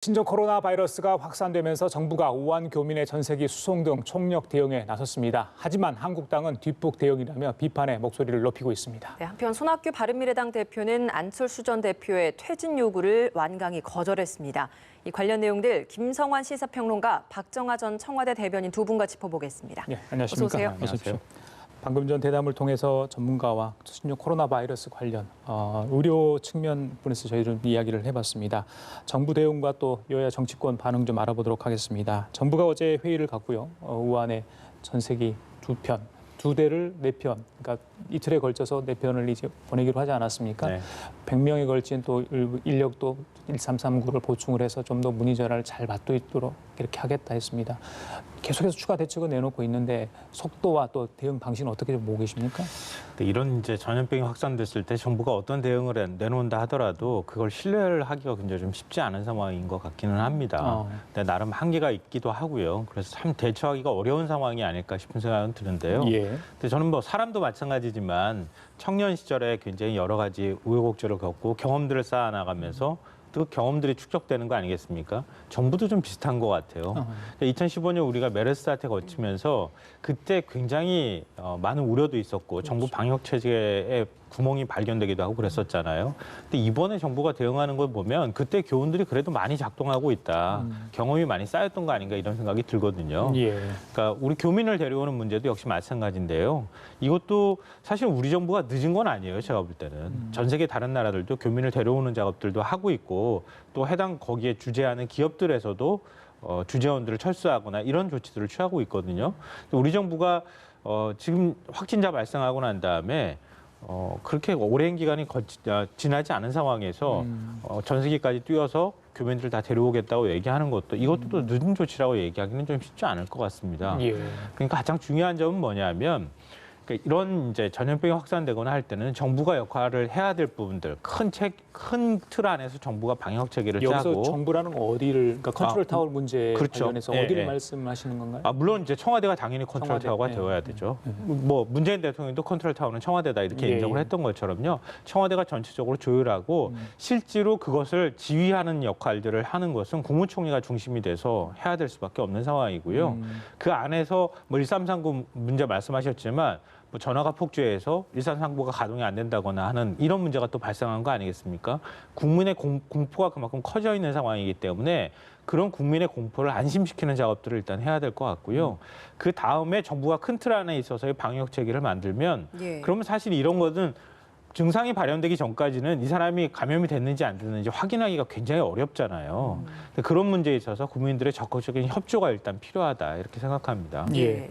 신종 코로나 바이러스가 확산되면서 정부가 우한 교민의 전세기 수송 등 총력 대응에 나섰습니다. 하지만 한국당은 뒷북 대응이라며 비판의 목소리를 높이고 있습니다. 네, 한편 손학규 바른미래당 대표는 안철수 전 대표의 퇴진 요구를 완강히 거절했습니다. 이 관련 내용들 김성환 시사평론가, 박정아 전 청와대 대변인 두 분과 짚어보겠습니다. 네, 안녕하십니까? 어서 오세요. 어서 오십시오. 방금 전 대담을 통해서 전문가와 신종 코로나 바이러스 관련 의료 측면 분에서 저희는 이야기를 해봤습니다. 정부 대응과 또 여야 정치권 반응 좀 알아보도록 하겠습니다. 정부가 어제 회의를 갖고요. 우한의 전세기 두 대를 4편, 그러니까 이틀에 걸쳐서 4편을 이제 보내기로 하지 않았습니까? 네. 100명에 걸친 또 인력도 1339를 보충을 해서 좀 더 문의 전화를 잘 받고 있도록 이렇게 하겠다 했습니다. 계속해서 추가 대책을 내놓고 있는데 속도와 또 대응 방식은 어떻게 좀 보고 계십니까? 이런 이제 전염병이 확산됐을 때 정부가 어떤 대응을 내놓는다 하더라도 그걸 신뢰를 하기가 굉장히 좀 쉽지 않은 상황인 것 같기는 합니다. 근데 나름 한계가 있기도 하고요. 그래서 참 대처하기가 어려운 상황이 아닐까 싶은 생각은 드는데요. 예. 근데 저는 뭐 사람도 마찬가지지만 청년 시절에 굉장히 여러 가지 우여곡절을 겪고 경험들을 쌓아나가면서 그 경험들이 축적되는 거 아니겠습니까? 정부도 좀 비슷한 것 같아요. 2015년 우리가 메르스 사태 거치면서 그때 굉장히 많은 우려도 있었고 정부 방역 체제에 구멍이 발견되기도 하고 그랬었잖아요. 근데 이번에 정부가 대응하는 걸 보면 그때 교훈들이 그래도 많이 작동하고 있다. 경험이 많이 쌓였던 거 아닌가 이런 생각이 들거든요. 예. 그러니까 우리 교민을 데려오는 문제도 역시 마찬가지인데요. 이것도 사실 우리 정부가 늦은 건 아니에요. 제가 볼 때는. 전 세계 다른 나라들도 교민을 데려오는 작업들도 하고 있고 또 해당 거기에 주재하는 기업들에서도 주재원들을 철수하거나 이런 조치들을 취하고 있거든요. 우리 정부가 지금 확진자 발생하고 난 다음에 그렇게 오랜 기간이 지나지 않은 상황에서 전세기까지 뛰어서 교민들을 다 데려오겠다고 얘기하는 것도 이것도 또 늦은 조치라고 얘기하기는 좀 쉽지 않을 것 같습니다. 예. 그러니까 가장 중요한 점은 뭐냐면 이런 이제 전염병이 확산되거나 할 때는 정부가 역할을 해야 될 부분들 큰 틀 안에서 정부가 방역 체계를 여기서 짜고 정부라는 어디를, 그러니까 컨트롤 타워 문제 그렇죠. 관련해서 예, 어디를 예. 말씀하시는 건가요? 물론 이제 청와대가 당연히 컨트롤 청와대, 타워가 예. 되어야 되죠. 뭐 문재인 대통령도 컨트롤 타워는 청와대다 이렇게 예, 인정을 예. 했던 것처럼요. 청와대가 전체적으로 조율하고 실제로 그것을 지휘하는 역할들을 하는 것은 국무총리가 중심이 돼서 해야 될 수밖에 없는 상황이고요. 그 안에서 뭐 1339 문제 말씀하셨지만 뭐 전화가 폭주해서 1339가 가동이 안 된다거나 하는 이런 문제가 또 발생한 거 아니겠습니까? 국민의 공포가 그만큼 커져 있는 상황이기 때문에 그런 국민의 공포를 안심시키는 작업들을 일단 해야 될 것 같고요. 그 다음에 정부가 큰 틀 안에 있어서의 방역 체계를 만들면 예. 그러면 사실 이런 것은 증상이 발현되기 전까지는 이 사람이 감염이 됐는지 안 됐는지 확인하기가 굉장히 어렵잖아요. 그런 문제에 있어서 국민들의 적극적인 협조가 일단 필요하다 이렇게 생각합니다. 예.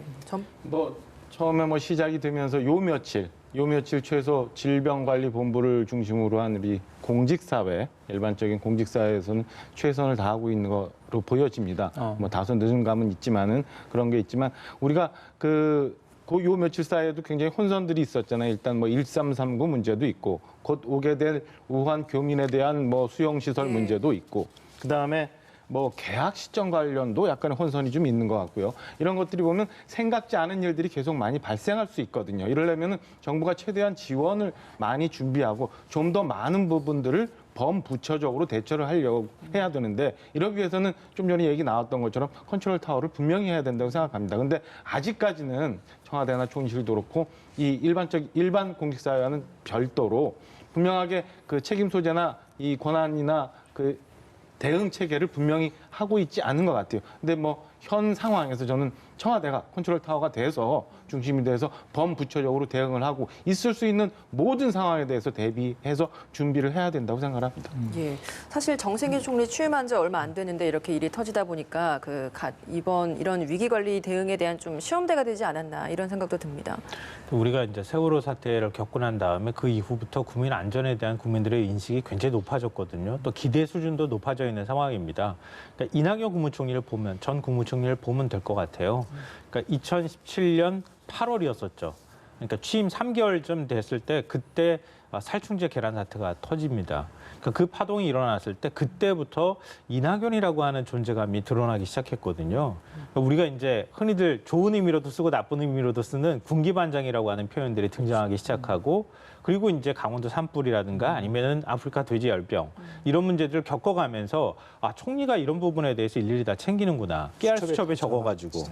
처음에 뭐 시작이 되면서 요 며칠 최소 질병관리본부를 중심으로 한 우리 공직사회, 일반적인 공직사회에서는 최선을 다하고 있는 거로 보여집니다. 뭐 다소 늦은 감은 있지만은 그런 게 있지만 우리가 요 며칠 사이에도 굉장히 혼선들이 있었잖아요. 일단 뭐 1339 문제도 있고 곧 오게 될 우한 교민에 대한 뭐 수용시설 문제도 있고 그다음에 뭐 계약 시점 관련도 약간의 혼선이 좀 있는 것 같고요. 이런 것들이 보면 생각지 않은 일들이 계속 많이 발생할 수 있거든요. 이러려면 정부가 최대한 지원을 많이 준비하고 좀 더 많은 부분들을 범부처적으로 대처를 하려고 해야 되는데 이러기 위해서는 좀 전에 얘기 나왔던 것처럼 컨트롤 타워를 분명히 해야 된다고 생각합니다. 근데 아직까지는 청와대나 총리실도 그렇고 이 일반 공직사회와는 별도로 분명하게 그 책임 소재나 이 권한이나 그 대응 체계를 분명히 하고 있지 않은 것 같아요. 근데 뭐 현 상황에서 저는 청와대가 컨트롤 타워가 돼서 중심이 돼서 범부처적으로 대응을 하고 있을 수 있는 모든 상황에 대해서 대비해서 준비를 해야 된다고 생각합니다. 예. 사실 정세균 총리 취임한 지 얼마 안 됐는데 이렇게 일이 터지다 보니까 이번 이런 위기 관리 대응에 대한 좀 시험대가 되지 않았나 이런 생각도 듭니다. 우리가 이제 세월호 사태를 겪고 난 다음에 그 이후부터 국민 안전에 대한 국민들의 인식이 굉장히 높아졌거든요. 또 기대 수준도 높아져 있는 상황입니다. 그러니까 이낙연 국무총리를 보면 전 국무총리를 보면 될 것 같아요. 그러니까 2017년 8월이었었죠. 그러니까 취임 3개월쯤 됐을 때 그때 살충제 계란 사태가 터집니다. 그러니까 그 파동이 일어났을 때 그때부터 이낙연이라고 하는 존재감이 드러나기 시작했거든요. 그러니까 우리가 이제 흔히들 좋은 의미로도 쓰고 나쁜 의미로도 쓰는 군기반장이라고 하는 표현들이 등장하기 시작하고 그리고 이제 강원도 산불이라든가 아니면은 아프리카 돼지 열병 이런 문제들을 겪어가면서 아 총리가 이런 부분에 대해서 일일이 다 챙기는구나. 깨알 수첩에 적어가지고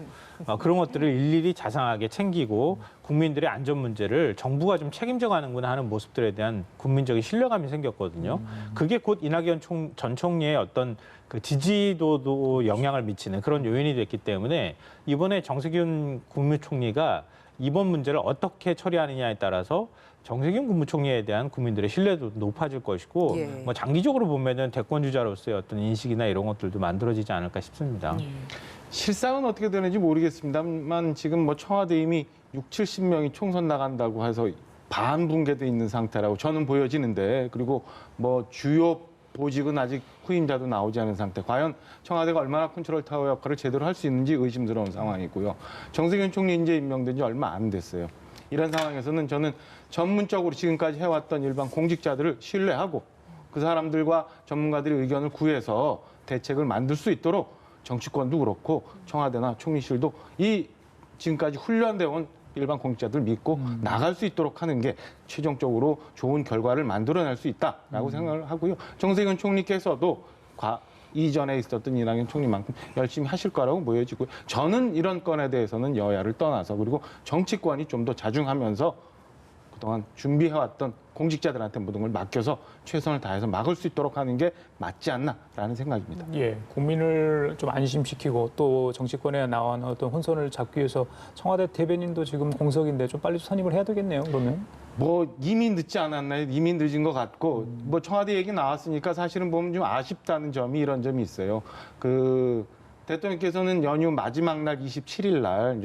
그런 것들을 일일이 자상하게 챙기고 국민들의 안전 문제를 정부가 좀 책임져 가는구나 하는 모습들에 대한 국민적인 신뢰감이 생겼거든요. 그게 곧 이낙연 전 총리의 어떤 그 지지도도 영향을 미치는 그런 요인이 됐기 때문에 이번에 정세균 국무총리가 이번 문제를 어떻게 처리하느냐에 따라서 정세균 국무총리에 대한 국민들의 신뢰도 높아질 것이고 예. 뭐 장기적으로 보면은 대권 주자로서의 어떤 인식이나 이런 것들도 만들어지지 않을까 싶습니다. 실상은 어떻게 되는지 모르겠습니다만 지금 뭐 청와대 이미 70명이 총선 나간다고 해서 반붕괴돼 있는 상태라고 저는 보여지는데 그리고 뭐 주요 보직은 아직 후임자도 나오지 않은 상태. 과연 청와대가 얼마나 컨트롤 타워 역할을 제대로 할 수 있는지 의심스러운 상황이고요. 정세균 총리 이제 임명된 지 얼마 안 됐어요. 이런 상황에서는 저는 전문적으로 지금까지 해왔던 일반 공직자들을 신뢰하고 그 사람들과 전문가들의 의견을 구해서 대책을 만들 수 있도록 정치권도 그렇고 청와대나 총리실도 이 지금까지 훈련되어 온 일반 공직자들 믿고 나갈 수 있도록 하는 게 최종적으로 좋은 결과를 만들어낼 수 있다라고 생각을 하고요. 정세균 총리께서도 이전에 있었던 이낙연 총리만큼 열심히 하실 거라고 보여지고요. 저는 이런 건에 대해서는 여야를 떠나서 그리고 정치권이 좀 더 자중하면서 그동안 준비해왔던 공직자들한테 모든 걸 맡겨서 최선을 다해서 막을 수 있도록 하는 게 맞지 않나라는 생각입니다. 예, 국민을 좀 안심시키고 또 정치권에 나온 어떤 혼선을 잡기 위해서 청와대 대변인도 지금 공석인데 좀 빨리 선임을 해야 되겠네요. 그러면 뭐 이미 늦지 않았나요? 이미 늦은 것 같고 뭐 청와대 얘기 나왔으니까 사실은 보면 좀 아쉽다는 점이 이런 점이 있어요. 그 대통령께서는 연휴 마지막 날 27일 날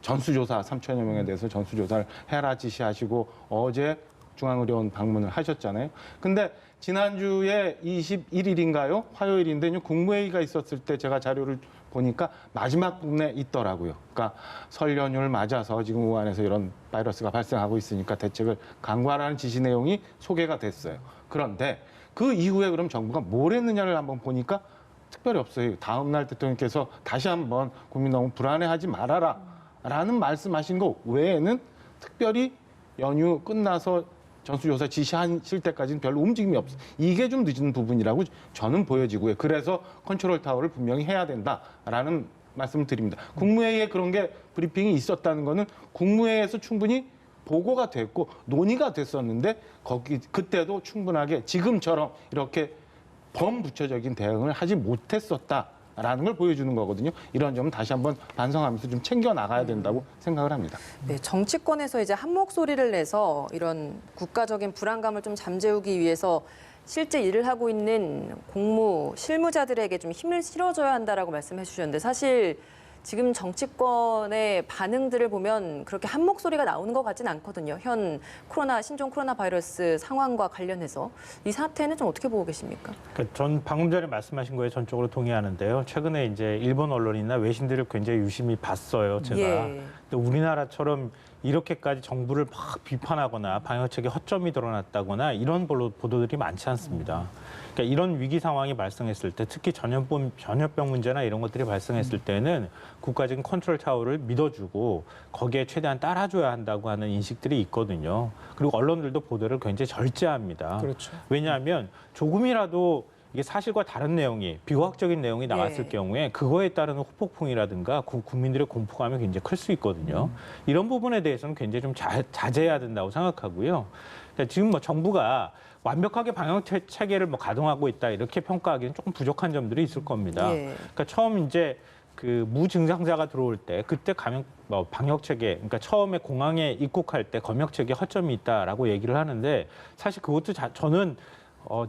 전수조사 3천여 명에 대해서 전수조사를 해라 지시하시고 어제 중앙의료원 방문을 하셨잖아요. 근데 지난주에 21일인가요? 화요일인데 국무회의가 있었을 때 제가 자료를 보니까 마지막 부분에 있더라고요. 그러니까 설 연휴를 맞아서 지금 우한에서 이런 바이러스가 발생하고 있으니까 대책을 강구하라는 지시 내용이 소개가 됐어요. 그런데 그 이후에 그럼 정부가 뭘 했느냐를 한번 보니까 특별히 없어요. 다음 날 대통령께서 다시 한번 국민 너무 불안해하지 말아라 라는 말씀하신 거 외에는 특별히 연휴 끝나서 전수조사 지시하실 때까지는 별로 움직임이 없어요. 이게 좀 늦은 부분이라고 저는 보여지고요. 그래서 컨트롤 타워를 분명히 해야 된다라는 말씀을 드립니다. 국무회의에 그런 게 브리핑이 있었다는 거는 국무회의에서 충분히 보고가 됐고 논의가 됐었는데 그때도 충분하게 지금처럼 이렇게 범부처적인 대응을 하지 못했었다라는 걸 보여주는 거거든요. 이런 점은 다시 한번 반성하면서 좀 챙겨 나가야 된다고 생각을 합니다. 네, 정치권에서 이제 한 목소리를 내서 이런 국가적인 불안감을 좀 잠재우기 위해서 실제 일을 하고 있는 실무자들에게 좀 힘을 실어줘야 한다라고 말씀해 주셨는데 사실 지금 정치권의 반응들을 보면 그렇게 한 목소리가 나오는 것 같진 않거든요. 현 신종 코로나 바이러스 상황과 관련해서 이 사태는 좀 어떻게 보고 계십니까? 그러니까 전 방금 전에 말씀하신 거에 전적으로 동의하는데요. 최근에 이제 일본 언론이나 외신들을 굉장히 유심히 봤어요, 제가. 예. 근데 우리나라처럼 이렇게까지 정부를 막 비판하거나 방역책에 허점이 드러났다거나 이런 보도들이 많지 않습니다. 그러니까 이런 위기 상황이 발생했을 때 특히 전염병 문제나 이런 것들이 발생했을 때는 국가적인 컨트롤 타워를 믿어주고 거기에 최대한 따라줘야 한다고 하는 인식들이 있거든요. 그리고 언론들도 보도를 굉장히 절제합니다. 그렇죠. 왜냐하면 조금이라도 이게 사실과 다른 내용이 비과학적인 내용이 나왔을 예. 경우에 그거에 따르는 후폭풍이라든가 국민들의 공포감이 굉장히 클 수 있거든요. 이런 부분에 대해서는 굉장히 좀 자제해야 된다고 생각하고요. 그러니까 지금 뭐 정부가 완벽하게 방역 체계를 가동하고 있다 이렇게 평가하기는 조금 부족한 점들이 있을 겁니다. 예. 그러니까 처음 이제 그 무증상자가 들어올 때 그때 방역 체계, 그러니까 처음에 공항에 입국할 때 검역 체계 허점이 있다라고 얘기를 하는데 사실 그것도 저는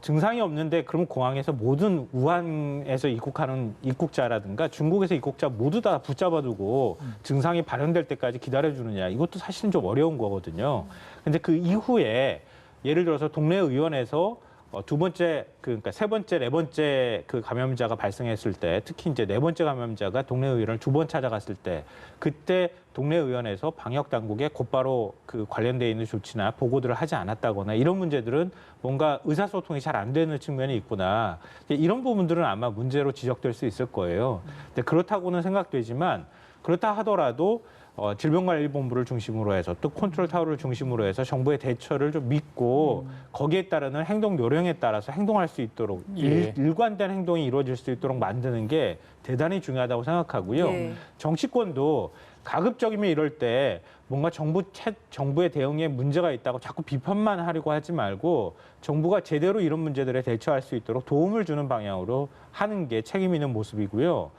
증상이 없는데 그럼 공항에서 모든 우한에서 입국하는 입국자라든가 중국에서 입국자 모두 다 붙잡아두고 증상이 발현될 때까지 기다려주느냐 이것도 사실은 좀 어려운 거거든요. 근데 그 이후에 예를 들어서 동네 의원에서 두 번째, 그러니까 세 번째, 네 번째 그 감염자가 발생했을 때, 특히 이제 네 번째 감염자가 동네 의원을 두 번 찾아갔을 때, 그때 동네 의원에서 방역 당국에 곧바로 그 관련돼 있는 조치나 보고들을 하지 않았다거나 이런 문제들은 뭔가 의사소통이 잘 안 되는 측면이 있구나. 이런 부분들은 아마 문제로 지적될 수 있을 거예요. 근데 그렇다고는 생각되지만 그렇다 하더라도 질병관리본부를 중심으로 해서 또 컨트롤타워를 중심으로 해서 정부의 대처를 좀 믿고 거기에 따르는 행동 요령에 따라서 행동할 수 있도록 예. 일관된 행동이 이루어질 수 있도록 만드는 게 대단히 중요하다고 생각하고요. 예. 정치권도 가급적이면 이럴 때 뭔가 정부의 대응에 문제가 있다고 자꾸 비판만 하려고 하지 말고 정부가 제대로 이런 문제들에 대처할 수 있도록 도움을 주는 방향으로 하는 게 책임 있는 모습이고요.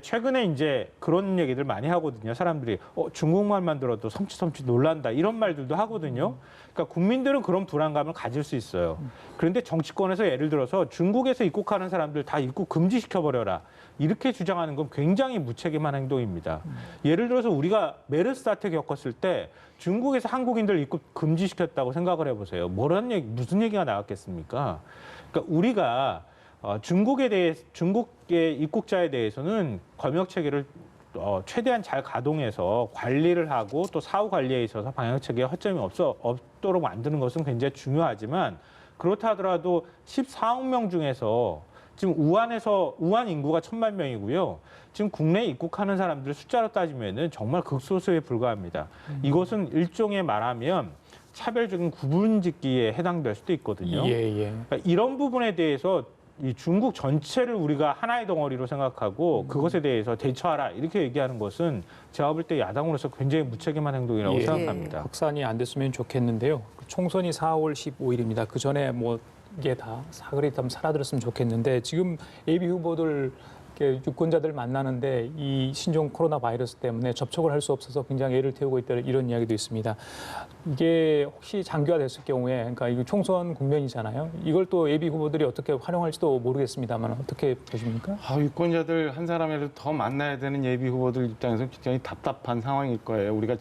최근에 이제 그런 얘기들 많이 하거든요. 사람들이 중국말만 들어도 섬찟섬찟 놀란다 이런 말들도 하거든요. 그러니까 국민들은 그런 불안감을 가질 수 있어요. 그런데 정치권에서 예를 들어서 중국에서 입국하는 사람들 다 입국 금지시켜버려라. 이렇게 주장하는 건 굉장히 무책임한 행동입니다. 예를 들어서 우리가 메르스 사태 겪었을 때 중국에서 한국인들 입국 금지시켰다고 생각을 해보세요. 무슨 얘기가 나왔겠습니까? 그러니까 우리가 중국의 입국자에 대해서는 검역 체계를 최대한 잘 가동해서 관리를 하고 또 사후 관리에 있어서 방역 체계에 허점이 없도록 만드는 것은 굉장히 중요하지만 그렇다 하더라도 14억 명 중에서 지금 우한 인구가 1,000만 명이고요. 지금 국내에 입국하는 사람들 숫자로 따지면은 정말 극소수에 불과합니다. 이것은 일종의 말하면 차별적인 구분짓기에 해당될 수도 있거든요. 예. 그러니까 이런 부분에 대해서 이 중국 전체를 우리가 하나의 덩어리로 생각하고 그것에 대해서 대처하라 이렇게 얘기하는 것은 제가 볼 때 야당으로서 굉장히 무책임한 행동이라고 예. 생각합니다. 확산이 안 됐으면 좋겠는데요. 총선이 4월 15일입니다. 그 전에 뭐 이게 다 사그리 좀 사라졌으면 좋겠는데 지금 예비 후보들 이렇게 유권자들 만나는데 이 신종 코로나 바이러스 때문에 접촉을 할 수 없어서 굉장히 애를 태우고 있다 이런 이야기도 있습니다. 이게 혹시 장기화됐을 경우에 그러니까 이거 총선 국면이잖아요. 이걸 또 예비 후보들이 어떻게 활용할지도 모르겠습니다만 어떻게 보십니까? 유권자들 한 사람이라도 더 만나야 되는 예비 후보들 입장에서 굉장히 답답한 상황일 거예요. 우리가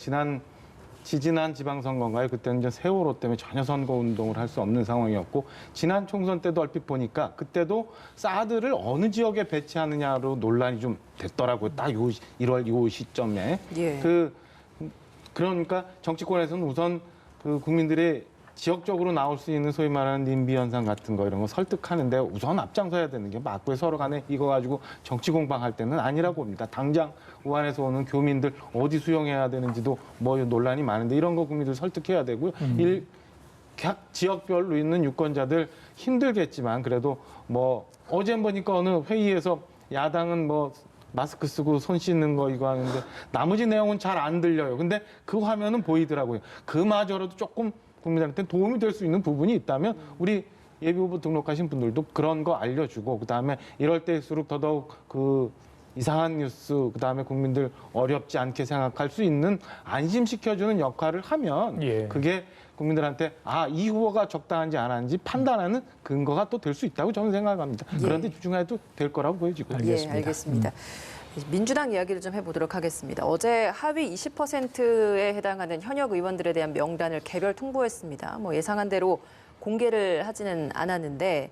지지난 지방선거인가요? 그때는 이제 세월호 때문에 전혀 선거 운동을 할 수 없는 상황이었고 지난 총선 때도 얼핏 보니까 그때도 사드를 어느 지역에 배치하느냐로 논란이 좀 됐더라고요. 딱 1월 요 시점에. 예. 그러니까 정치권에서는 우선 그 국민들의 지역적으로 나올 수 있는 소위 말하는 님비 현상 같은 거 이런 거 설득하는데 우선 앞장서야 되는 게 맞고요. 서로 간에 이거 가지고 정치 공방할 때는 아니라고 봅니다. 당장 우한에서 오는 교민들 어디 수용해야 되는지도 뭐 논란이 많은데 이런 거 국민들 설득해야 되고요. 각 지역별로 있는 유권자들 힘들겠지만 그래도 뭐 어제 보니까 어느 회의에서 야당은 뭐 마스크 쓰고 손 씻는 거 이거 하는데 나머지 내용은 잘 안 들려요. 근데 그 화면은 보이더라고요. 그마저라도 조금 국민들한테 도움이 될 수 있는 부분이 있다면 우리 예비후보 등록하신 분들도 그런 거 알려주고 그다음에 이럴 때일수록 더더욱 그 이상한 뉴스 그다음에 국민들 어렵지 않게 생각할 수 있는 안심시켜주는 역할을 하면 예. 그게 국민들한테 이 후보가 적당한지 안 하는지 판단하는 근거가 또 될 수 있다고 저는 생각합니다. 그런데 집중해도 될 거라고 보여지고요. 알겠습니다. 예, 알겠습니다. 민주당 이야기를 좀 해보도록 하겠습니다. 어제 하위 20%에 해당하는 현역 의원들에 대한 명단을 개별 통보했습니다. 뭐 예상한 대로 공개를 하지는 않았는데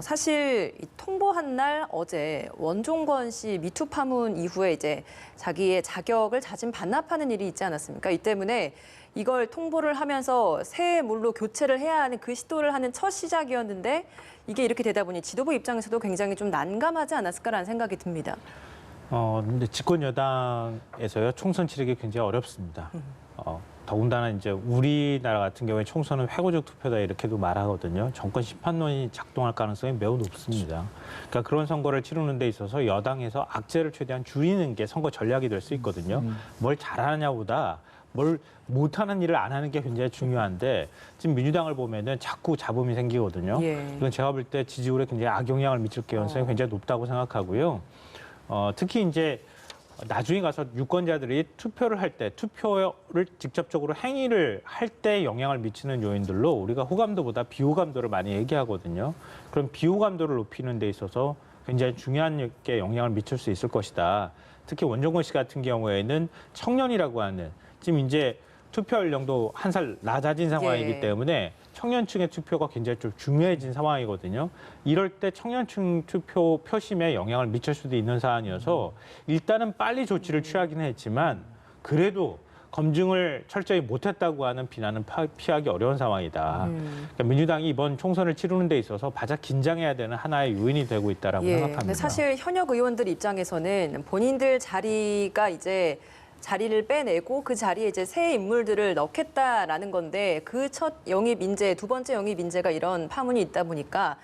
사실 이 통보한 날 어제 원종건 씨 미투 파문 이후에 이제 자기의 자격을 자진 반납하는 일이 있지 않았습니까? 이 때문에 이걸 통보를 하면서 새 물로 교체를 해야 하는 그 시도를 하는 첫 시작이었는데 이게 이렇게 되다 보니 지도부 입장에서도 굉장히 좀 난감하지 않았을까라는 생각이 듭니다. 근데 집권 여당에서요 총선 치르기 굉장히 어렵습니다. 더군다나 이제 우리나라 같은 경우에 총선은 회고적 투표다 이렇게도 말하거든요. 정권 심판론이 작동할 가능성이 매우 높습니다. 그러니까 그런 선거를 치르는 데 있어서 여당에서 악재를 최대한 줄이는 게 선거 전략이 될 수 있거든요. 뭘 잘하느냐보다 뭘 못하는 일을 안 하는 게 굉장히 중요한데 지금 민주당을 보면은 자꾸 잡음이 생기거든요. 예. 이건 제가 볼 때 지지율에 굉장히 악영향을 미칠 가능성이 굉장히 높다고 생각하고요. 특히 이제 나중에 가서 유권자들이 투표를 할 때, 투표를 직접적으로 행위를 할 때 영향을 미치는 요인들로 우리가 호감도보다 비호감도를 많이 얘기하거든요. 그럼 비호감도를 높이는 데 있어서 굉장히 중요한 게 영향을 미칠 수 있을 것이다. 특히 원종건 씨 같은 경우에는 청년이라고 하는 지금 이제 투표 연령도 한 살 낮아진 상황이기 예. 때문에 청년층의 투표가 굉장히 좀 중요해진 상황이거든요. 이럴 때 청년층 투표 표심에 영향을 미칠 수도 있는 사안이어서 일단은 빨리 조치를 취하기는 했지만 그래도 검증을 철저히 못했다고 하는 비난은 피하기 어려운 상황이다. 그러니까 민주당이 이번 총선을 치르는 데 있어서 바짝 긴장해야 되는 하나의 요인이 되고 있다라고 생각합니다. 근데 사실 현역 의원들 입장에서는 본인들 자리가 이제 자리를 빼내고 그 자리에 이제 새 인물들을 넣겠다라는 건데 그 첫 영입 인재, 두 번째 영입 인재가 이런 파문이 있다 보니까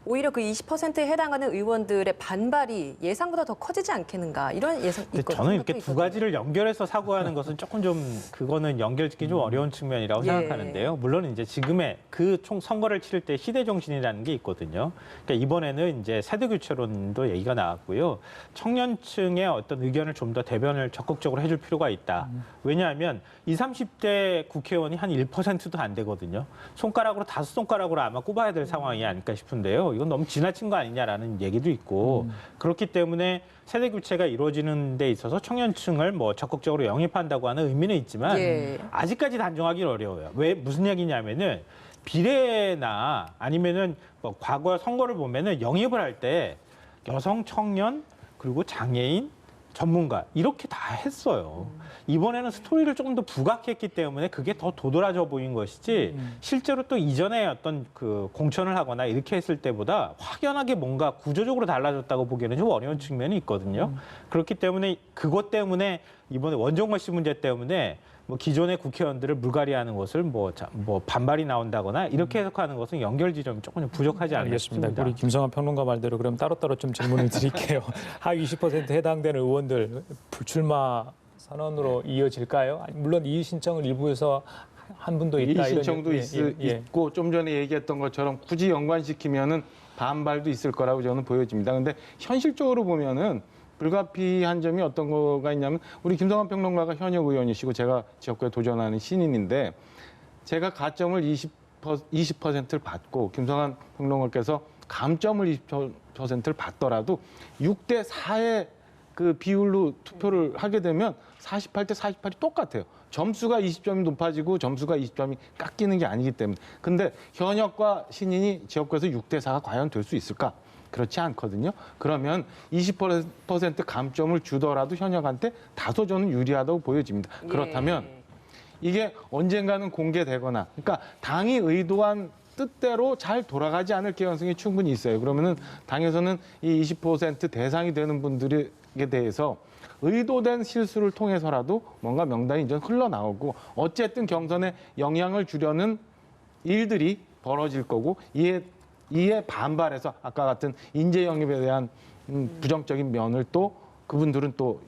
오히려 그 20%에 해당하는 의원들의 반발이 예상보다 더 커지지 않겠는가 이런 예상 있거든요. 저는 이렇게 두 가지를 연결해서 사고하는 것은 조금 좀 그거는 연결짓기 좀 어려운 측면이라고 생각하는데요. 물론 이제 지금의 그 총 선거를 치를 때 시대 정신이라는 게 있거든요. 그러니까 이번에는 이제 세대 교체론도 얘기가 나왔고요. 청년층의 어떤 의견을 좀 더 대변을 적극적으로 해줄 필요가 있다. 왜냐하면 20, 30대 국회의원이 한 1%도 안 되거든요. 손가락으로 5손가락으로 아마 꼽아야 될 상황이 아닐까 싶은데요. 이건 너무 지나친 거 아니냐라는 얘기도 있고 그렇기 때문에 세대 교체가 이루어지는 데 있어서 청년층을 뭐 적극적으로 영입한다고 하는 의미는 있지만 아직까지 단정하기는 어려워요. 왜 무슨 얘기냐면은 비례나 아니면은 뭐 과거 선거를 보면은 영입을 할 때 여성, 청년 그리고 장애인 전문가 이렇게 다 했어요. 이번에는 스토리를 조금 더 부각했기 때문에 그게 더 도드라져 보인 것이지 실제로 또 이전에 어떤 그 공천을 하거나 이렇게 했을 때보다 확연하게 뭔가 구조적으로 달라졌다고 보기에는 좀 어려운 측면이 있거든요. 그렇기 때문에 그것 때문에 이번에 원종건 씨 문제 때문에 뭐 기존의 국회의원들을 물갈이하는 것을 뭐 반발이 나온다거나 이렇게 해석하는 것은 연결 지점이 조금 부족하지 않을까 알겠습니다. 싶습니다. 우리 김성환 평론가 말대로 그럼 따로따로 좀 질문을 드릴게요. 하위 20% 해당되는 의원들 불출마 선언으로 이어질까요? 물론 이의 신청을 일부에서 한 분도 있다. 이의 신청도 이런 있고 좀 전에 얘기했던 것처럼 굳이 연관시키면은 반발도 있을 거라고 저는 보여집니다. 근데 현실적으로 보면은 불가피한 점이 어떤 거가 있냐면 우리 김성환 평론가가 현역 의원이시고 제가 지역구에 도전하는 신인인데 제가 가점을 20%를 받고 김성환 평론가께서 감점을 20%를 받더라도 6대 4의 그 비율로 투표를 하게 되면 48대 48이 똑같아요. 점수가 20점이 높아지고 점수가 20점이 깎이는 게 아니기 때문에. 근데 현역과 신인이 지역구에서 6대 4가 과연 될 수 있을까? 그렇지 않거든요. 그러면 20% 감점을 주더라도 현역한테 다소 저는 유리하다고 보여집니다. 그렇다면 이게 언젠가는 공개되거나 그러니까 당이 의도한 뜻대로 잘 돌아가지 않을 개연성이 충분히 있어요. 그러면은 당에서는 이 20% 대상이 되는 분들에 대해서 의도된 실수를 통해서라도 뭔가 명단이 이제 흘러나오고 어쨌든 경선에 영향을 주려는 일들이 벌어질 거고 이에 반발해서 아까 같은 인재 영입에 대한 부정적인 면을 또 그분들은 또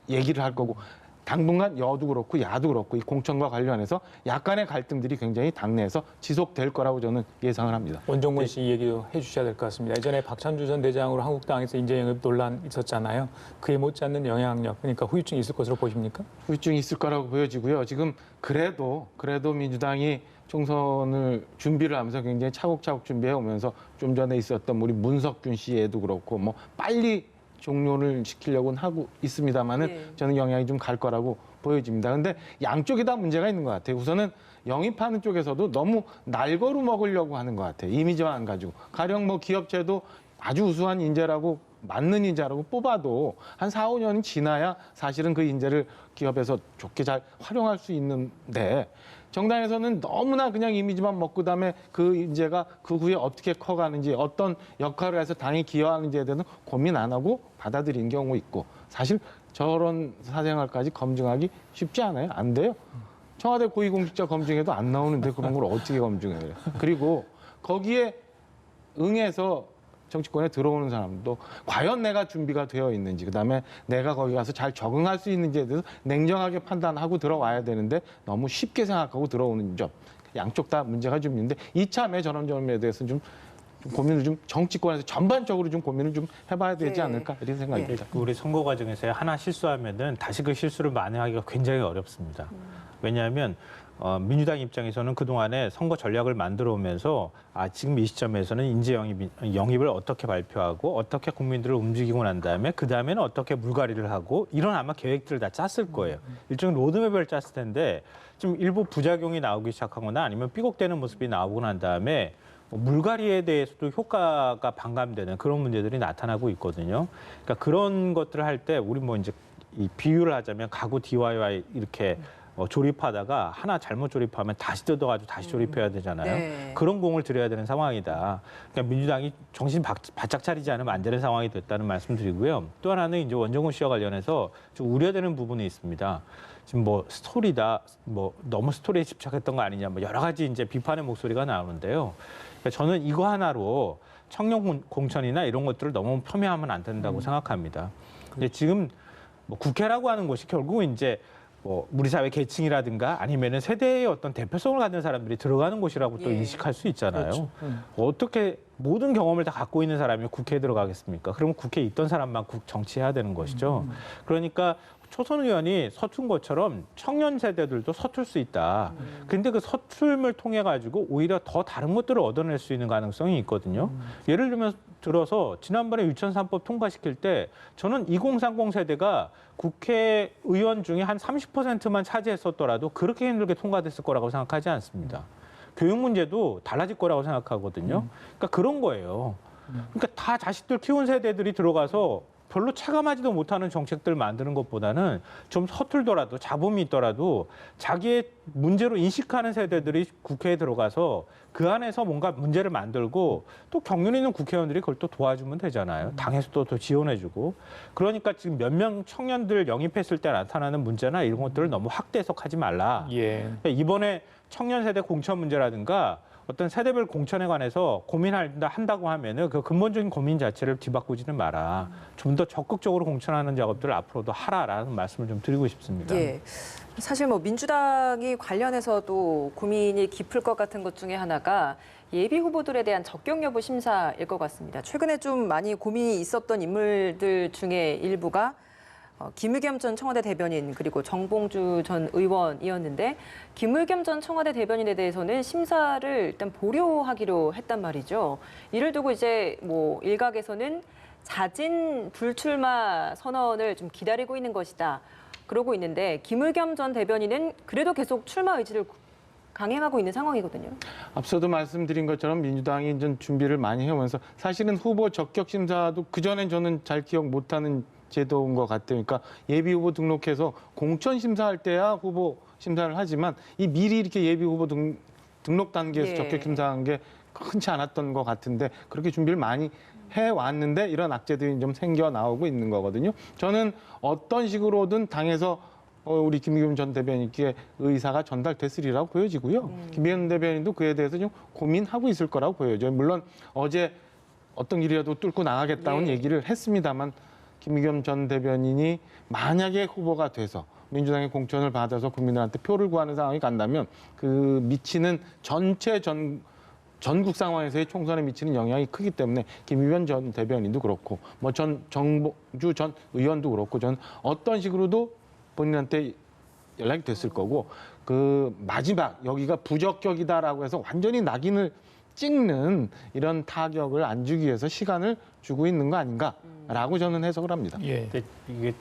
얘기를 할 거고 당분간 여도 그렇고 야도 그렇고 이 공천과 관련해서 약간의 갈등들이 굉장히 당내에서 지속될 거라고 저는 예상을 합니다. 원종건 씨 얘기도 해주셔야 될 것 같습니다. 예전에 박찬주 전 대장으로 한국당에서 인재 영입 논란 있었잖아요. 그에 못지않는 영향력, 그러니까 후유증이 있을 것으로 보십니까? 후유증이 있을 거라고 보여지고요. 지금 그래도 민주당이 총선을 준비를 하면서 굉장히 차곡차곡 준비해 오면서 좀 전에 있었던 우리 문석균 씨에도 그렇고 뭐 빨리 종료를 시키려고는 하고 있습니다만은 저는 영향이 좀 갈 거라고 보여집니다. 근데 양쪽이 다 문제가 있는 것 같아요. 우선은 영입하는 쪽에서도 너무 날거루 먹으려고 하는 것 같아요. 이미지만 안 가지고. 가령 뭐 기업체도 아주 우수한 인재라고 맞는 인재라고 뽑아도 한 4, 5년이 지나야 사실은 그 인재를 기업에서 좋게 잘 활용할 수 있는데 정당에서는 너무나 그냥 이미지만 먹고 그다음에 그 인재가 그 후에 어떻게 커가는지 어떤 역할을 해서 당이 기여하는지에 대해서 고민 안 하고 받아들인 경우 있고 사실 저런 사생활까지 검증하기 쉽지 않아요. 안 돼요. 청와대 고위공직자 검증에도 안 나오는데 그런 걸 어떻게 검증해요. 그리고 거기에 응해서 정치권에 들어오는 사람도 과연 내가 준비가 되어 있는지 그다음에 내가 거기 가서 잘 적응할 수 있는지에 대해서 냉정하게 판단하고 들어와야 되는데 너무 쉽게 생각하고 들어오는 점 양쪽 다 문제가 좀 있는데 이참에 저런 점에 대해서는 좀 고민을 좀 정치권에서 전반적으로 좀 고민을 좀 해봐야 되지 않을까 이런 생각이 듭니다. 우리 선거 과정에서 하나 실수하면은 다시 그 실수를 만회하기가 굉장히 어렵습니다. 왜냐하면 민주당 입장에서는 그동안에 선거 전략을 만들어 오면서 지금 이 시점에서는 인재 영입을 어떻게 발표하고 어떻게 국민들을 움직이고 난 다음에 그다음에는 어떻게 물갈이를 하고 이런 아마 계획들을 다 짰을 거예요. 일종의 로드맵을 짰을 텐데 지금 일부 부작용이 나오기 시작하거나 아니면 삐걱대는 모습이 나오고 난 다음에 물갈이에 대해서도 효과가 반감되는 그런 문제들이 나타나고 있거든요. 그러니까 그런 것들을 할 때 우리 뭐 이제 이 비유를 하자면 가구 DIY 이렇게 조립하다가 하나 잘못 조립하면 다시 뜯어가지고 다시 조립해야 되잖아요. 네. 그런 공을 들여야 되는 상황이다. 그러니까 민주당이 정신 바짝 차리지 않으면 안 되는 상황이 됐다는 말씀드리고요. 또 하나는 이제 원정훈 씨와 관련해서 좀 우려되는 부분이 있습니다. 지금 뭐 스토리다, 뭐 너무 스토리에 집착했던 거 아니냐, 뭐 여러 가지 이제 비판의 목소리가 나오는데요. 그러니까 저는 이거 하나로 청년 공천이나 이런 것들을 너무 폄훼하면 안 된다고 생각합니다. 근데 지금 뭐 국회라고 하는 곳이 결국은 이제 뭐 우리 사회 계층이라든가 아니면은 세대의 어떤 대표성을 갖는 사람들이 들어가는 곳이라고 또 예. 인식할 수 있잖아요. 그렇죠. 어떻게 모든 경험을 다 갖고 있는 사람이 국회에 들어가겠습니까? 그러면 국회에 있던 사람만 정치해야 되는 것이죠. 그러니까 초선 의원이 서툰 것처럼 청년 세대들도 서툴 수 있다. 근데 그 서툴음을 통해 가지고 오히려 더 다른 것들을 얻어낼 수 있는 가능성이 있거든요. 예를 들어서 지난번에 유치원 3법 통과시킬 때 저는 2030 세대가 국회의원 중에 한 30%만 차지했었더라도 그렇게 힘들게 통과됐을 거라고 생각하지 않습니다. 교육 문제도 달라질 거라고 생각하거든요. 그러니까 그런 거예요. 그러니까 다 자식들 키운 세대들이 들어가서 별로 체감하지도 못하는 정책들 만드는 것보다는 좀 서툴더라도 잡음이 있더라도 자기의 문제로 인식하는 세대들이 국회에 들어가서 그 안에서 뭔가 문제를 만들고 또 경륜 있는 국회의원들이 그걸 또 도와주면 되잖아요. 당에서도 또 지원해주고. 그러니까 지금 몇 명 청년들 영입했을 때 나타나는 문제나 이런 것들을 너무 확대 해석하지 말라. 예. 이번에 청년 세대 공천 문제라든가 어떤 세대별 공천에 관해서 고민한다고 하면은 그 근본적인 고민 자체를 뒤바꾸지는 마라. 좀 더 적극적으로 공천하는 작업들을 앞으로도 하라라는 말씀을 좀 드리고 싶습니다. 예. 사실 뭐 민주당이 관련해서도 고민이 깊을 것 같은 것 중에 하나가 예비 후보들에 대한 적격 여부 심사일 것 같습니다. 최근에 좀 많이 고민이 있었던 인물들 중에 일부가 김의겸 전 청와대 대변인 그리고 정봉주 전 의원이었는데 김의겸 전 청와대 대변인에 대해서는 심사를 일단 보류하기로 했단 말이죠. 이를 두고 이제 뭐 일각에서는 자진 불출마 선언을 좀 기다리고 있는 것이다. 그러고 있는데 김의겸 전 대변인은 그래도 계속 출마 의지를 강행하고 있는 상황이거든요. 앞서도 말씀드린 것처럼 민주당이 이제 준비를 많이 해오면서 사실은 후보 적격 심사도 그전엔 저는 잘 기억 못하는 제도인 것 같아요. 그러니까 예비 후보 등록해서 공천 심사할 때야 후보 심사를 하지만 이 미리 이렇게 예비 후보 등록 단계에서 예. 적격 심사한 게 흔치 않았던 것 같은데 그렇게 준비를 많이 해왔는데 이런 악재들이 좀 생겨 나오고 있는 거거든요. 저는 어떤 식으로든 당에서 우리 김의겸 전 대변인께 의사가 전달됐으리라고 보여지고요. 김의겸 대변인도 그에 대해서 좀 고민하고 있을 거라고 보여져요. 물론 어제 어떤 길이라도 뚫고 나가겠다는 예. 얘기를 했습니다만 김의겸 전 대변인이 만약에 후보가 돼서 민주당의 공천을 받아서 국민들한테 표를 구하는 상황이 간다면 그 미치는 전체 전국 상황에서의 총선에 미치는 영향이 크기 때문에 김의겸 전 대변인도 그렇고 뭐 정봉주 전 의원도 그렇고 저는 어떤 식으로도 본인한테 연락이 됐을 거고 그 마지막 여기가 부적격이다라고 해서 완전히 낙인을 찍는 이런 타격을 안 주기 위해서 시간을 주고 있는 거 아닌가라고 저는 해석을 합니다. 예. 근데 이게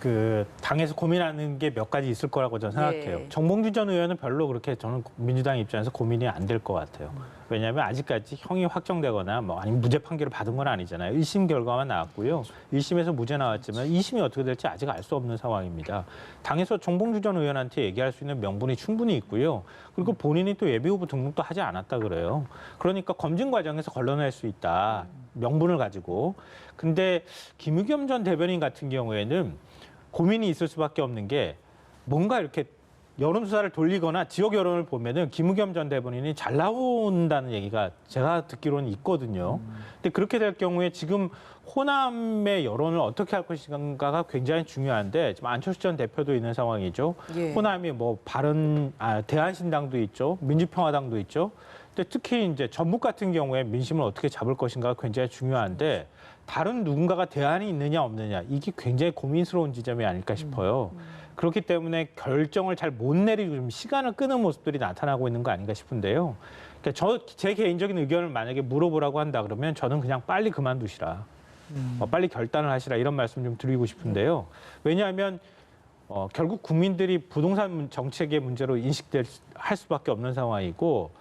그 당에서 고민하는 게 몇 가지 있을 거라고 저는 생각해요. 예. 정봉주 전 의원은 별로 그렇게 저는 민주당 입장에서 고민이 안 될 것 같아요. 왜냐하면 아직까지 형이 확정되거나 뭐 아니면 무죄 판결을 받은 건 아니잖아요. 1심 결과만 나왔고요. 1심에서 무죄 나왔지만 2심이 어떻게 될지 아직 알 수 없는 상황입니다. 당에서 정봉주 전 의원한테 얘기할 수 있는 명분이 충분히 있고요. 그리고 본인이 또 예비후보 등록도 하지 않았다 그래요. 그러니까 검증 과정에서 걸러낼 수 있다. 명분을 가지고. 근데 김의겸 전 대변인 같은 경우에는 고민이 있을 수밖에 없는 게 뭔가 이렇게 여론조사를 돌리거나 지역 여론을 보면은 김의겸 전 대변인이 잘 나온다는 얘기가 제가 듣기로는 있거든요. 근데 그렇게 될 경우에 지금 호남의 여론을 어떻게 할 것인가가 굉장히 중요한데 지금 안철수 전 대표도 있는 상황이죠. 예. 호남이 뭐 대한신당도 있죠, 민주평화당도 있죠. 근데 특히 이제 전북 같은 경우에 민심을 어떻게 잡을 것인가가 굉장히 중요한데 다른 누군가가 대안이 있느냐 없느냐 이게 굉장히 고민스러운 지점이 아닐까 싶어요. 그렇기 때문에 결정을 잘 못 내리고 좀 시간을 끄는 모습들이 나타나고 있는 거 아닌가 싶은데요. 그러니까 제 개인적인 의견을 만약에 물어보라고 한다 그러면 저는 그냥 빨리 그만두시라. 빨리 결단을 하시라 이런 말씀 좀 드리고 싶은데요. 왜냐하면 결국 국민들이 부동산 정책의 문제로 할 수밖에 없는 상황이고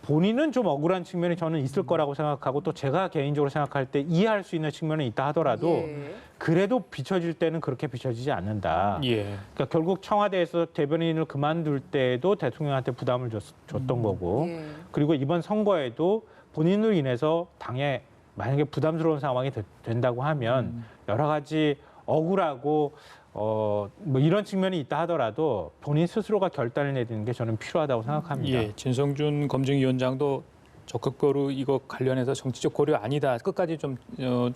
본인은 좀 억울한 측면이 저는 있을 거라고 생각하고 또 제가 개인적으로 생각할 때 이해할 수 있는 측면은 있다 하더라도 예. 그래도 비춰질 때는 그렇게 비춰지지 않는다. 예. 그러니까 결국 청와대에서 대변인을 그만둘 때도 대통령한테 부담을 줬던 거고 예. 그리고 이번 선거에도 본인으로 인해서 당에 만약에 부담스러운 상황이 된다고 하면 여러 가지 억울하고 뭐 이런 측면이 있다 하더라도 본인 스스로가 결단을 내리는 게 저는 필요하다고 생각합니다. 예, 진성준 검증위원장도 적극적으로 이거 관련해서 정치적 고려 아니다. 끝까지 좀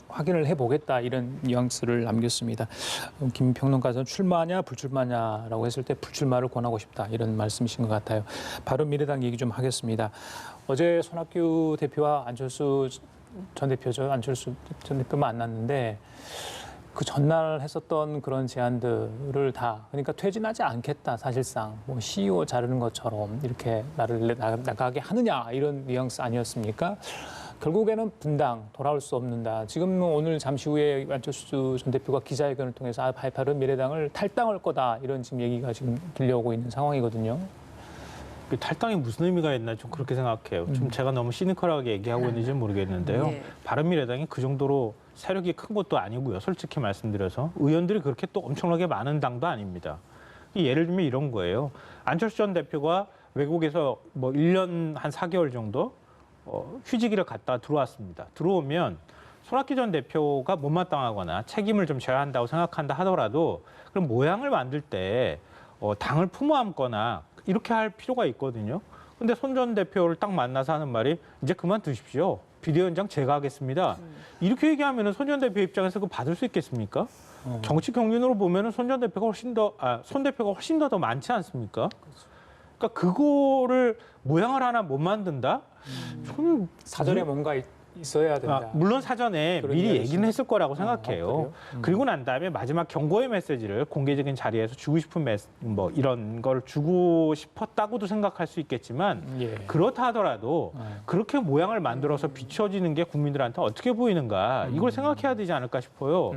확인을 해보겠다 이런 뉘앙스를 남겼습니다. 김 평론가는 출마냐 불출마냐라고 했을 때 불출마를 권하고 싶다 이런 말씀이신 것 같아요. 바른미래당 얘기 좀 하겠습니다. 어제 손학규 대표와 안철수 전 대표 만났는데 그 전날 했었던 그런 제안들을 다 그러니까 퇴진하지 않겠다 사실상 뭐 CEO 자르는 것처럼 이렇게 나를 나가게 하느냐 이런 뉘앙스 아니었습니까? 결국에는 분당 돌아올 수 없는다. 지금 오늘 잠시 후에 안철수 전 대표가 기자회견을 통해서 바른미래당을 탈당할 거다 이런 지금 얘기가 지금 들려오고 있는 상황이거든요. 그 탈당이 무슨 의미가 있나 좀 그렇게 생각해요. 좀 제가 너무 시니컬하게 얘기하고 있는지 모르겠는데요. 네. 바른미래당이 그 정도로 세력이 큰 것도 아니고요. 솔직히 말씀드려서 의원들이 그렇게 또 엄청나게 많은 당도 아닙니다. 예를 들면 이런 거예요. 안철수 전 대표가 외국에서 뭐 1년 한 4개월 정도 휴직일을 갔다 들어왔습니다. 들어오면 손학규 전 대표가 못마땅하거나 책임을 좀 져야 한다고 생각한다 하더라도 그럼 모양을 만들 때 당을 품어안거나 이렇게 할 필요가 있거든요. 근데 손 전 대표를 딱 만나서 하는 말이 이제 그만두십시오. 비대위원장 제가 하겠습니다. 이렇게 얘기하면 손 전 대표 입장에서 그거 받을 수 있겠습니까? 정치 경륜으로 보면 손 전 대표가 손 대표가 훨씬 더 많지 않습니까? 그러니까 그거를 모양을 하나 못 만든다? 좀 사전에 뭔가 있어야 된다. 물론 사전에 그런 미리 이야기죠. 얘기는 했을 거라고 생각해요. 그래요? 그리고 난 다음에 마지막 경고의 메시지를 공개적인 자리에서 주고 싶은 뭐 이런 걸 주고 싶었다고도 생각할 수 있겠지만 예. 그렇다 하더라도 그렇게 모양을 만들어서 비춰지는 게 국민들한테 어떻게 보이는가 이걸 생각해야 되지 않을까 싶어요.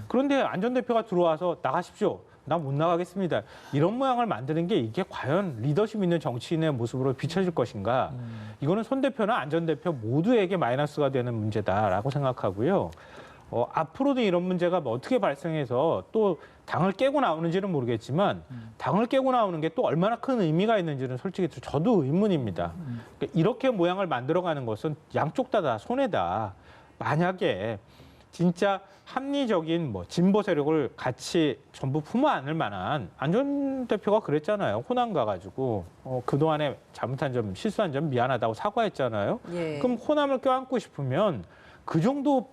그런데 안 전 대표가 들어와서 나가십시오. 나 못 나가겠습니다. 이런 모양을 만드는 게 이게 과연 리더십 있는 정치인의 모습으로 비춰질 것인가? 이거는 손 대표나 안 전 대표 모두에게 마이너스가 되는 문제다라고 생각하고요. 앞으로도 이런 문제가 뭐 어떻게 발생해서 또 당을 깨고 나오는지는 모르겠지만 당을 깨고 나오는 게 또 얼마나 큰 의미가 있는지는 솔직히 저도 의문입니다. 그러니까 이렇게 모양을 만들어가는 것은 양쪽 다 손해다. 만약에 진짜 합리적인 뭐 진보 세력을 같이 전부 품어 안을 만한 안 전 대표가 그랬잖아요. 호남 가가지고 그동안에 잘못한 점, 실수한 점 미안하다고 사과했잖아요. 예. 그럼 호남을 껴안고 싶으면 그 정도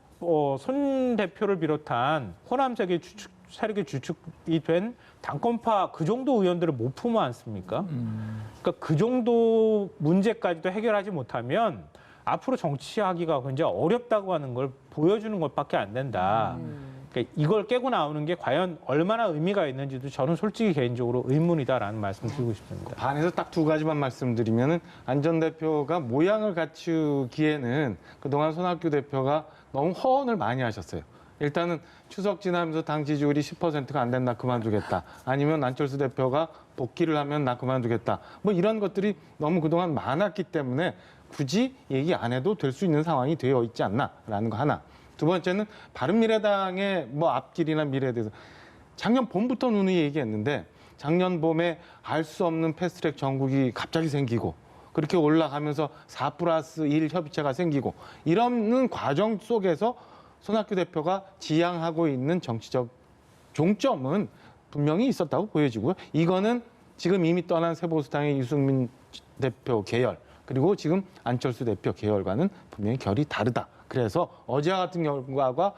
손 대표를 비롯한 호남 세력의 주축이 된 당권파 그 정도 의원들을 못 품어 안습니까? 그러니까 그 정도 문제까지도 해결하지 못하면 앞으로 정치하기가 굉장히 어렵다고 하는 걸 보여주는 것밖에 안 된다. 그러니까 이걸 깨고 나오는 게 과연 얼마나 의미가 있는지도 저는 솔직히 개인적으로 의문이다라는 말씀 드리고 싶습니다. 반에서 딱 두 가지만 말씀드리면은 안 전 대표가 모양을 갖추기에는 그동안 손학규 대표가 너무 허언을 많이 하셨어요. 일단은 추석 지나면서 당 지지율이 10%가 안 된다 그만두겠다. 아니면 안철수 대표가 복귀를 하면 나 그만두겠다. 뭐 이런 것들이 너무 그동안 많았기 때문에 굳이 얘기 안 해도 될 수 있는 상황이 되어 있지 않나라는 거 하나. 두 번째는 바른미래당의 뭐 앞길이나 미래에 대해서 작년 봄부터 누누이 얘기했는데 작년 봄에 알 수 없는 패스트트랙 정국이 갑자기 생기고 그렇게 올라가면서 4+1 협의체가 생기고 이런 과정 속에서 손학규 대표가 지향하고 있는 정치적 종점은 분명히 있었다고 보여지고요. 이거는 지금 이미 떠난 새보수당의 유승민 대표 계열 그리고 지금 안철수 대표 계열과는 분명히 결이 다르다. 그래서 어제와 같은 결과가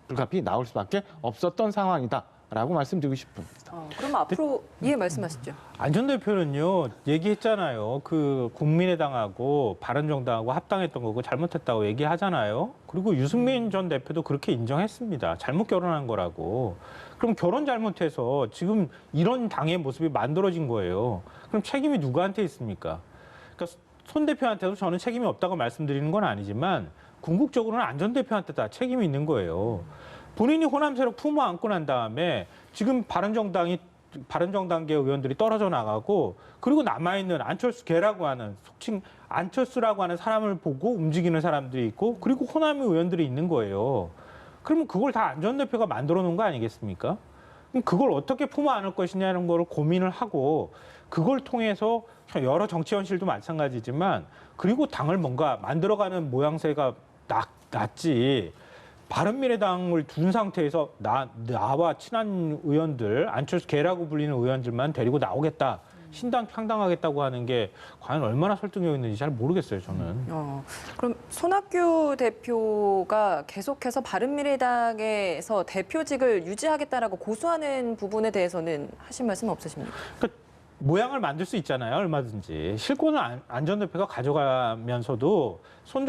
불가피 나올 수밖에 없었던 상황이다라고 라고 말씀드리고 싶습니다. 그럼 앞으로 말씀하시죠. 안 전 대표는요, 얘기했잖아요. 그 국민의당하고 바른정당하고 합당했던 거고 잘못했다고 얘기하잖아요. 그리고 유승민 전 대표도 그렇게 인정했습니다. 잘못 결혼한 거라고. 그럼 결혼 잘못해서 지금 이런 당의 모습이 만들어진 거예요. 그럼 책임이 누구한테 있습니까? 그러니까 손 대표한테도 저는 책임이 없다고 말씀드리는 건 아니지만 궁극적으로는 안 전 대표한테 다 책임이 있는 거예요. 본인이 호남세로 품어 안고 난 다음에 지금 바른정당계 의원들이 떨어져 나가고 그리고 남아있는 안철수 개라고 하는 속칭 안철수라고 하는 사람을 보고 움직이는 사람들이 있고 그리고 호남의 의원들이 있는 거예요. 그러면 그걸 다 안 전 대표가 만들어 놓은 거 아니겠습니까? 그럼 그걸 어떻게 품어 안을 것이냐는 걸 고민을 하고 그걸 통해서 여러 정치 현실도 마찬가지지만 그리고 당을 뭔가 만들어가는 모양새가 낫지. 바른미래당을 둔 상태에서 나와 친한 의원들, 안철수 개라고 불리는 의원들만 데리고 나오겠다. 신당 창당하겠다고 하는 게 과연 얼마나 설득력 있는지 잘 모르겠어요, 저는. 그럼 손학규 대표가 계속해서 바른미래당에서 대표직을 유지하겠다라고 고수하는 부분에 대해서는 하신 말씀 없으십니까? 그러니까 모양을 만들 수 있잖아요, 얼마든지. 실권을 안 전 대표가 가져가면서도 손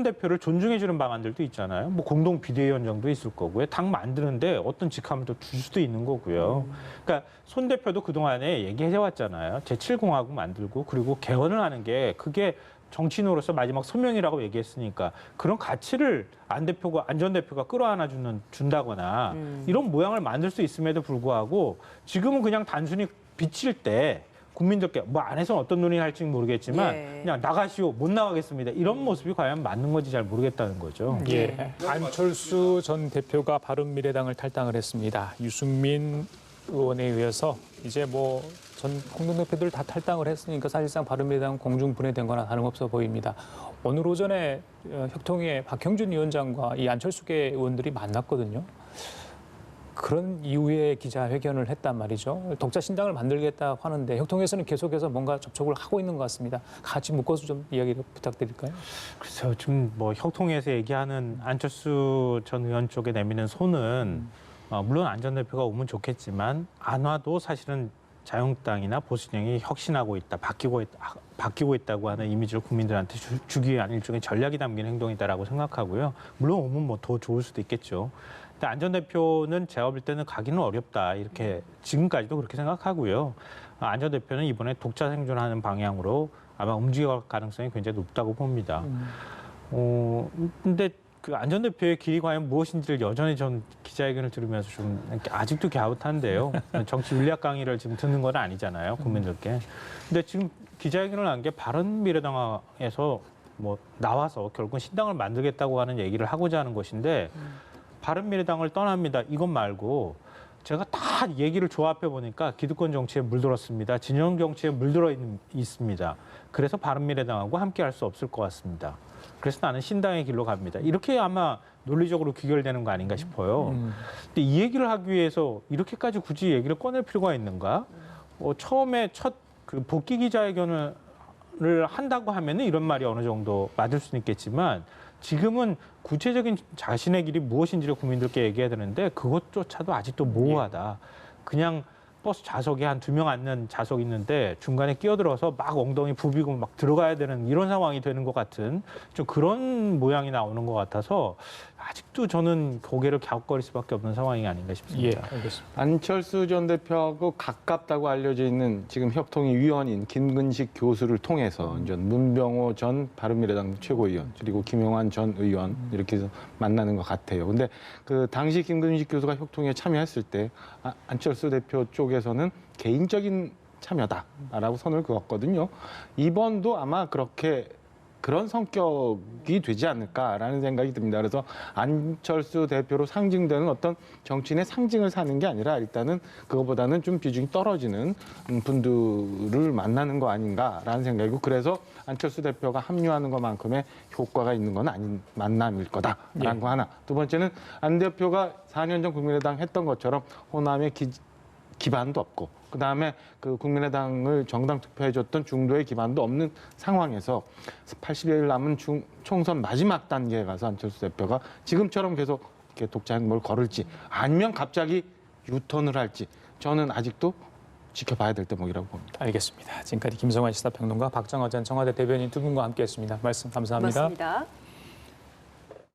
대표를 존중해주는 방안들도 있잖아요. 뭐 공동 비대위원장도 있을 거고요. 당 만드는데 어떤 직함을 또 줄 수도 있는 거고요. 그러니까 손 대표도 그동안에 얘기해왔잖아요. 제7공화국 만들고 그리고 개헌을 하는 게 그게 정치인으로서 마지막 소명이라고 얘기했으니까 그런 가치를 안 전 대표가 끌어안아 준다거나 이런 모양을 만들 수 있음에도 불구하고 지금은 그냥 단순히 비칠 때 국민들께 뭐 안에서는 어떤 논의를 할지 모르겠지만 그냥 나가시오 못 나가겠습니다. 이런 모습이 과연 맞는 건지 잘 모르겠다는 거죠. 예. 안철수 전 대표가 바른미래당을 탈당을 했습니다. 유승민 의원에 의해서 이제 뭐 전 공동대표들 다 탈당을 했으니까 사실상 바른미래당 공중분해된 거나 다름없어 보입니다. 오늘 오전에 혁통위의 박형준 위원장과 이 안철수계 의원들이 만났거든요. 그런 이후에 기자회견을 했단 말이죠. 독자 신당을 만들겠다 하는데 혁통에서는 계속해서 뭔가 접촉을 하고 있는 것 같습니다. 같이 묶어서 좀 이야기를 부탁드릴까요? 글쎄요, 지금 뭐 혁통에서 얘기하는 안철수 전 의원 쪽에 내미는 손은 물론 안 전 대표가 오면 좋겠지만 안 와도 사실은 자유한국당이나 보수진영이 혁신하고 있다, 바뀌고 있다고 하는 이미지를 국민들한테 주기 위한 일종의 전략이 담긴 행동이다라고 생각하고요. 물론 오면 뭐 더 좋을 수도 있겠죠. 근데 안 전 대표는 제가 볼 때는 가기는 어렵다 이렇게 지금까지도 그렇게 생각하고요. 안 전 대표는 이번에 독자 생존하는 방향으로 아마 움직일 가능성이 굉장히 높다고 봅니다. 근데 그 안 전 대표의 길이 과연 무엇인지를 여전히 전 기자회견을 들으면서 좀 아직도 갸웃한데요. 정치 윤리학 강의를 지금 듣는 건 아니잖아요, 국민들께. 근데 지금 기자회견을 한 게 바른미래당에서 뭐 나와서 결국은 신당을 만들겠다고 하는 얘기를 하고자 하는 것인데 바른미래당을 떠납니다. 이것 말고 제가 다 얘기를 조합해 보니까 기득권 정치에 물들었습니다. 진영 정치에 물들어 있습니다. 그래서 바른미래당하고 함께 할 수 없을 것 같습니다. 그래서 나는 신당의 길로 갑니다. 이렇게 아마 논리적으로 귀결되는 거 아닌가 싶어요. 근데 이 얘기를 하기 위해서 이렇게까지 굳이 얘기를 꺼낼 필요가 있는가? 처음에 첫 그 복귀 기자회견을 한다고 하면은 이런 말이 어느 정도 맞을 수는 있겠지만 지금은 구체적인 자신의 길이 무엇인지를 국민들께 얘기해야 되는데 그것조차도 아직도 모호하다. 그냥 버스 좌석에 한 2명 앉는 좌석 있는데 중간에 끼어들어서 막 엉덩이 부비고 막 들어가야 되는 이런 상황이 되는 것 같은 좀 그런 모양이 나오는 것 같아서 아직도 저는 고개를 갸웃거릴 수밖에 없는 상황이 아닌가 싶습니다. 예, 알겠습니다. 안철수 전 대표하고 가깝다고 알려져 있는 지금 혁통위 위원인 김근식 교수를 통해서 이제 문병호 전 바른미래당 최고위원 그리고 김용환 전 의원 이렇게 해서 만나는 것 같아요. 근데 그 당시 김근식 교수가 혁통위에 참여했을 때 안철수 대표 쪽에서는 개인적인 참여다라고 선을 그었거든요. 이번도 아마 그런 성격이 되지 않을까라는 생각이 듭니다. 그래서 안철수 대표로 상징되는 어떤 정치인의 상징을 사는 게 아니라 일단은 그거보다는 좀 비중이 떨어지는 분들을 만나는 거 아닌가라는 생각이고 그래서 안철수 대표가 합류하는 것만큼의 효과가 있는 건 아닌 만남일 거다라는 거 하나. 두 번째는 안 대표가 4년 전 국민의당 했던 것처럼 호남의 기반도 없고 그다음에 그 국민의당을 정당 투표해줬던 중도의 기반도 없는 상황에서 80여일 남은 총선 마지막 단계에 가서 안철수 대표가 지금처럼 계속 이렇게 독자 행보를 걸을지 아니면 갑자기 유턴을 할지 저는 아직도 지켜봐야 될 대목이라고 봅니다. 알겠습니다. 지금까지 김성환 시사평론가, 박정화 전 청와대 대변인 두 분과 함께했습니다. 말씀 감사합니다. 고맙습니다.